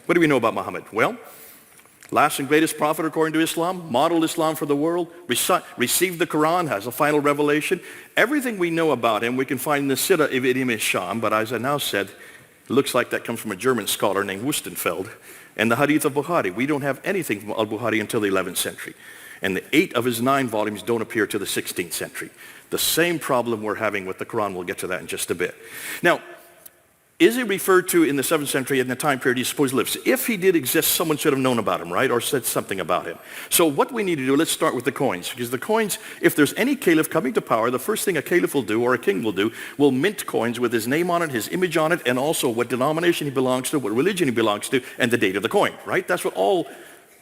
What do we know about Muhammad? Well, last and greatest prophet according to Islam, modeled Islam for the world, received the Quran, has a final revelation. Everything we know about him we can find in the Sirah Ibn Hisham, but as I now said, it looks like that comes from a German scholar named Wustenfeld. And the Hadith of Bukhari, we don't have anything from al-Bukhari until the 11th century. And the 8 of his 9 volumes don't appear till the 16th century. The same problem we're having with the Quran, we'll get to that in just a bit. Now, is he referred to in the 7th century in the time period he supposedly lives? If he did exist, someone should have known about him, right? Or said something about him. So what we need to do, let's start with the coins. Because the coins, if there's any caliph coming to power, the first thing a caliph will do, or a king will do, will mint coins with his name on it, his image on it, and also what denomination he belongs to, what religion he belongs to, and the date of the coin, right? That's what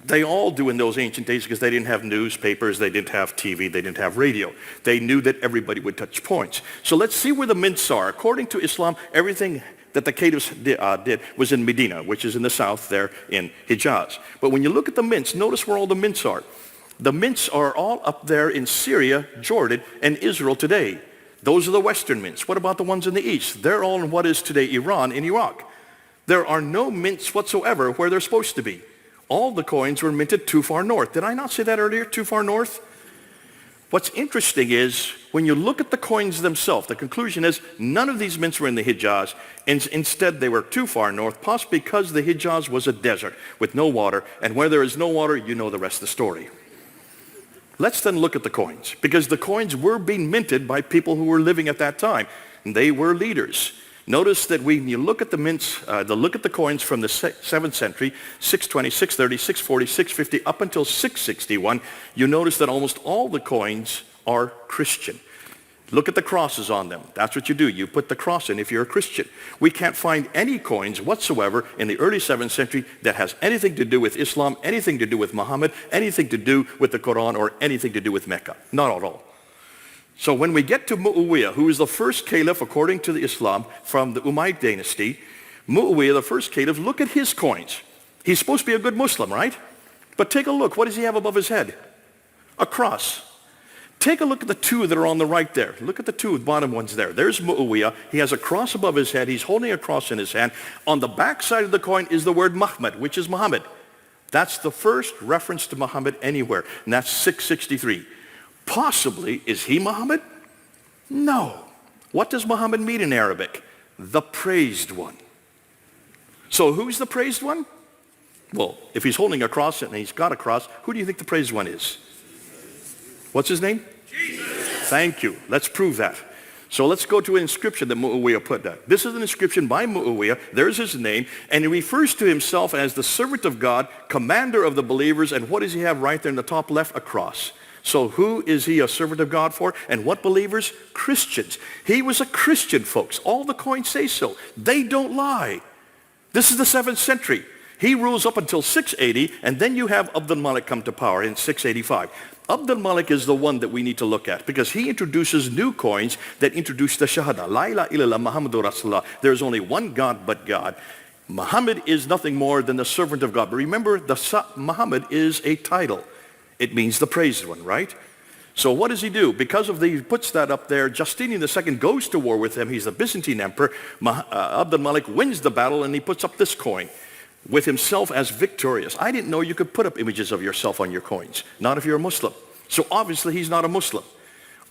they all do in those ancient days because they didn't have newspapers, they didn't have TV, they didn't have radio. They knew that everybody would touch coins. So let's see where the mints are. According to Islam, everything that the caliphs did was in Medina, which is in the south there in Hijaz. But when you look at the mints, notice where all the mints are. The mints are all up there in Syria, Jordan, and Israel today. Those are the western mints. What about the ones in the east? They're all in what is today Iran and Iraq. There are no mints whatsoever where they're supposed to be. All the coins were minted too far north. Did I not say that earlier, too far north? What's interesting is when you look at the coins themselves, the conclusion is none of these mints were in the Hijaz. Instead, they were too far north, possibly because the Hijaz was a desert with no water. And where there is no water, you know the rest of the story. Let's then look at the coins, because the coins were being minted by people who were living at that time. They were leaders. Notice that when you look at the mints, look at the coins from the 7th century, 620, 630, 640, 650, up until 661, you notice that almost all the coins are Christian. Look at the crosses on them. That's what you do. You put the cross in if you're a Christian. We can't find any coins whatsoever in the early 7th century that has anything to do with Islam, anything to do with Muhammad, anything to do with the Quran, or anything to do with Mecca. Not at all. So when we get to Muawiyah, who is the first caliph according to the Islam from the Umayyad dynasty, Muawiyah, the first caliph, look at his coins. He's supposed to be a good Muslim, right? But take a look. What does he have above his head? A cross. Take a look at the two that are on the right there. Look at the two bottom ones there. There's Muawiyah. He has a cross above his head. He's holding a cross in his hand. On the back side of the coin is the word Muhammad, which is Muhammad. That's the first reference to Muhammad anywhere, and that's 663. Possibly, is he Muhammad? No. What does Muhammad mean in Arabic? The praised one. So who's the praised one? Well, if he's holding a cross and he's got a cross, who do you think the praised one is? What's his name? Jesus. Thank you. Let's prove that. So let's go to an inscription that Muawiyah put down. This is an inscription by Muawiyah. There's his name. And he refers to himself as the servant of God, commander of the believers. And what does he have right there in the top left? A cross. So who is he a servant of God for? And what believers? Christians. He was a Christian, folks. All the coins say so. They don't lie. This is the 7th century. He rules up until 680, and then you have Abd al-Malik come to power in 685. Abd al-Malik is the one that we need to look at because he introduces new coins that introduce the Shahada. La ilaha illallah Muhammadur Rasulullah. There is only one God but God. Muhammad is nothing more than the servant of God. But remember, Muhammad is a title. It means the praised one, right? So what does he do? Because of he puts that up there, Justinian II goes to war with him. He's the Byzantine emperor. Abd al-Malik wins the battle, and he puts up this coin with himself as victorious. I didn't know you could put up images of yourself on your coins. Not if you're a Muslim. So obviously he's not a Muslim.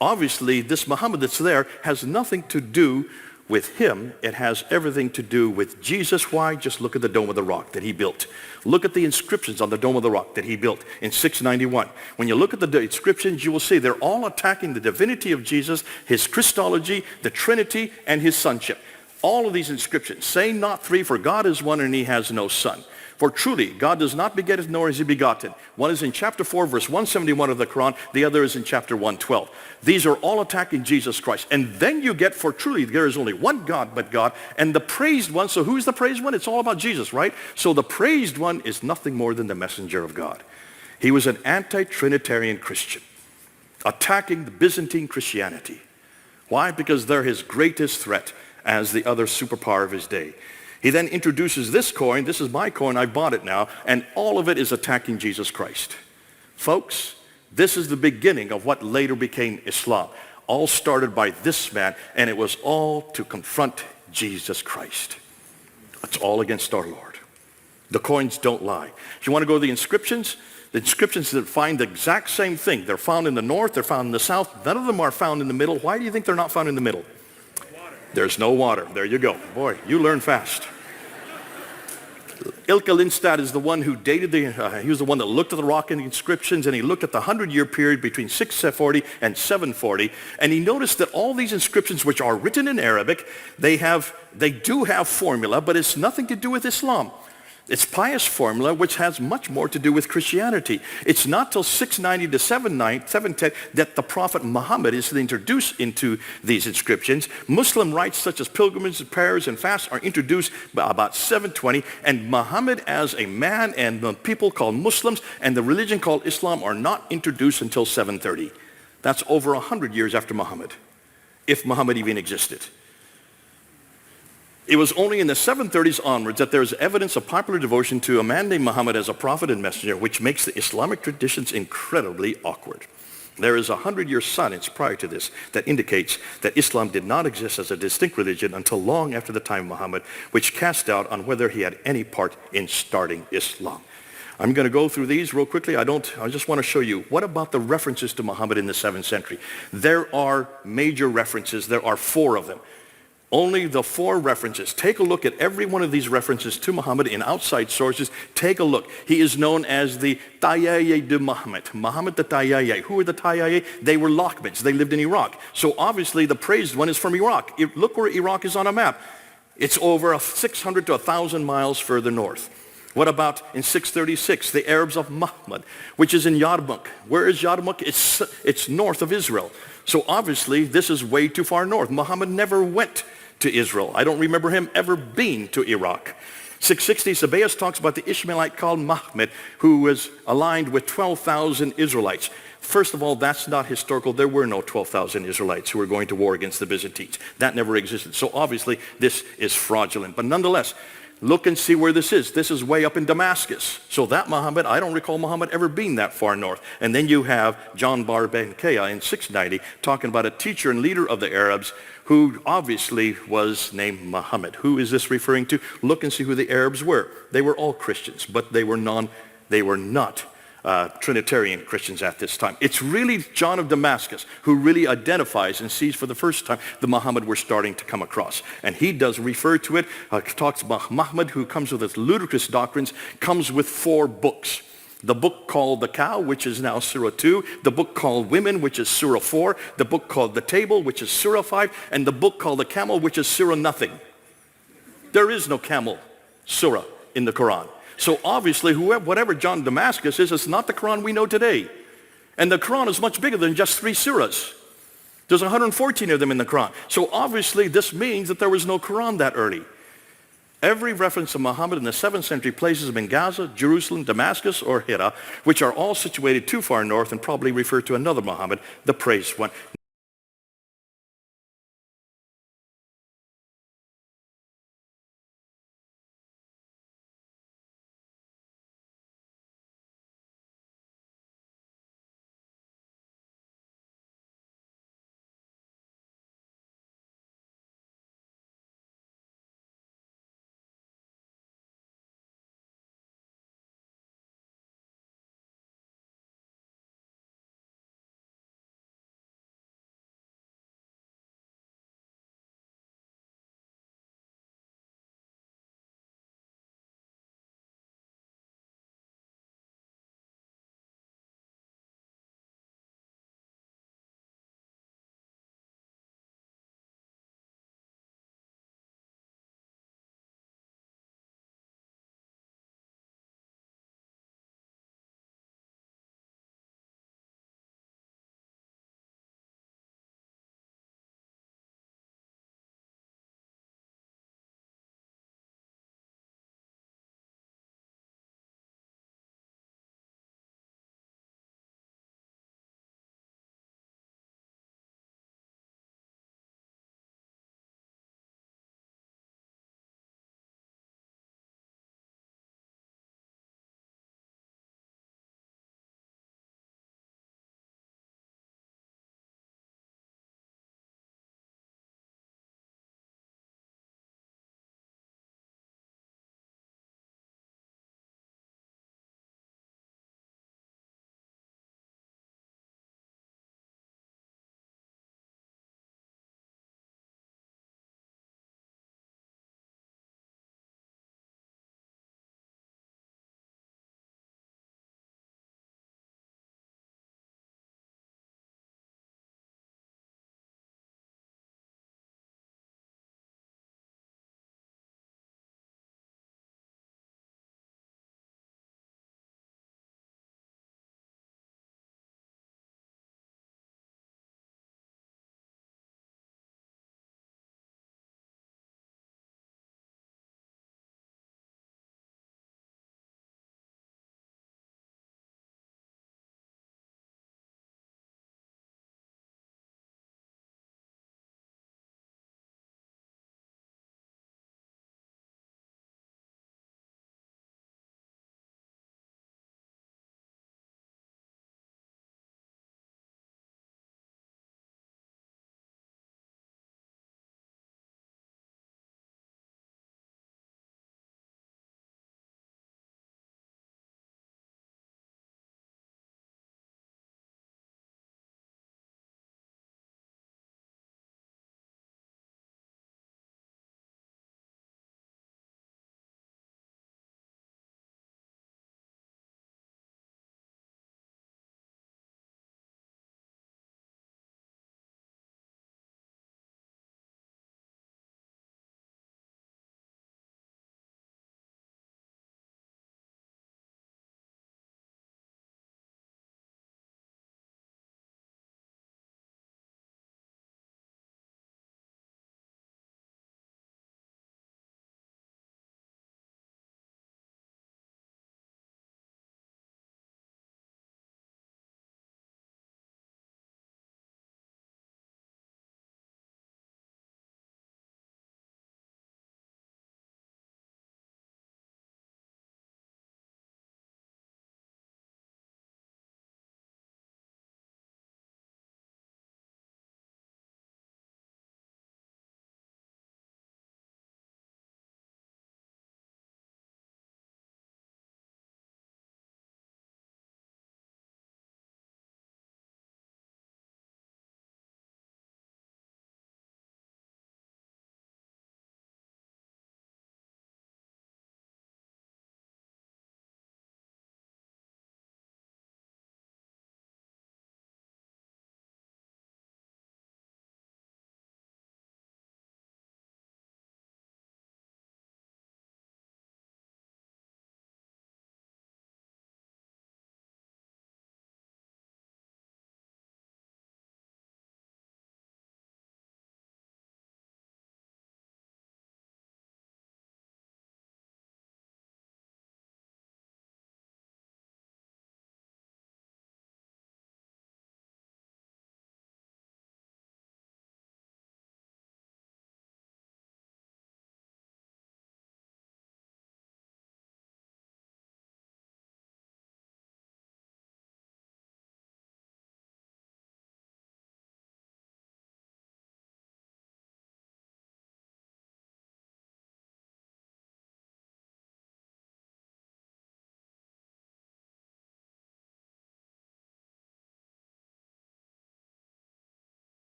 Obviously this Muhammad that's there has nothing to do with him. It has everything to do with Jesus. Why? Just look at the Dome of the Rock that he built. Look at the inscriptions on the Dome of the Rock that he built in 691. When you look at the inscriptions, you will see they're all attacking the divinity of Jesus, his Christology, the Trinity, and his sonship. All of these inscriptions say not three, for God is one and he has no son. For truly, God does not beget nor is he begotten. One is in chapter 4, verse 171 of the Quran. The other is in chapter 112. These are all attacking Jesus Christ. And then you get, for truly, there is only one God but God. And the praised one, so who's the praised one? It's all about Jesus, right? So the praised one is nothing more than the messenger of God. He was an anti-Trinitarian Christian, attacking the Byzantine Christianity. Why? Because they're his greatest threat as the other superpower of his day. He then introduces this coin. This is my coin. I bought it now. And all of it is attacking Jesus Christ. Folks, this is the beginning of what later became Islam. All started by this man, and it was all to confront Jesus Christ. It's all against our Lord. The coins don't lie. If you want to go to the inscriptions that find the exact same thing. They're found in the north, they're found in the south. None of them are found in the middle. Why do you think they're not found in the middle? Water. There's no water. There you go. Boy, you learn fast. Ilka Lindstad is the one who dated he was the one that looked at the rock in the inscriptions, and he looked at the 100-year period between 640 and 740, and he noticed that all these inscriptions, which are written in Arabic, they do have formula, but it's nothing to do with Islam. It's pious formula, which has much more to do with Christianity. It's not till 690 to 710 that the Prophet Muhammad is introduced into these inscriptions. Muslim rites such as pilgrimages, prayers, and fasts are introduced by about 720, and Muhammad as a man and the people called Muslims and the religion called Islam are not introduced until 730. That's over 100 years after Muhammad, if Muhammad even existed. It was only in the 730s onwards that there is evidence of popular devotion to a man named Muhammad as a prophet and messenger, which makes the Islamic traditions incredibly awkward. There is a 100-year silence prior to this that indicates that Islam did not exist as a distinct religion until long after the time of Muhammad, which cast doubt on whether he had any part in starting Islam. I'm going to go through these real quickly. I just want to show you, what about the references to Muhammad in the 7th century? There are major references. There are 4 of them. Only the 4 references. Take a look at every one of these references to Muhammad in outside sources. Take a look. He is known as the Tayyaye de Muhammad. Muhammad the Tayyaye. Who are the Tayyaye? They were Lockmans. They lived in Iraq. So obviously the praised one is from Iraq. Look where Iraq is on a map. It's over 600 to 1,000 miles further north. What about in 636, the Arabs of Muhammad, which is in Yarmouk. Where is Yarmouk? It's north of Israel. So obviously this is way too far north. Muhammad never went to Israel. I don't remember him ever being to Iraq. 660, Sabaeus talks about the Ishmaelite called Muhammad, who was aligned with 12,000 Israelites. First of all, that's not historical. There were no 12,000 Israelites who were going to war against the Byzantines. That never existed. So obviously this is fraudulent. But nonetheless, look and see where this is. This is way up in Damascus. So that Muhammad, I don't recall Muhammad ever being that far north. And then you have John Bar Ben-Kaya in 690 talking about a teacher and leader of the Arabs who obviously was named Muhammad. Who is this referring to? Look and see who the Arabs were. They were all Christians, but they were not Trinitarian Christians at this time. It's really John of Damascus who really identifies and sees for the first time the Muhammad we're starting to come across. And he does refer to it, talks about Muhammad, who comes with his ludicrous doctrines, comes with 4 books. The book called The Cow, which is now Surah 2, the book called Women, which is Surah 4, the book called The Table, which is Surah 5, and the book called The Camel, which is Surah Nothing. There is no camel surah in the Quran. So obviously, whatever John of Damascus is, it's not the Quran we know today. And the Quran is much bigger than just 3 surahs. There's 114 of them in the Quran. So obviously, this means that there was no Quran that early. Every reference to Muhammad in the 7th century places him in Gaza, Jerusalem, Damascus, or Hira, which are all situated too far north and probably refer to another Muhammad, the praised one.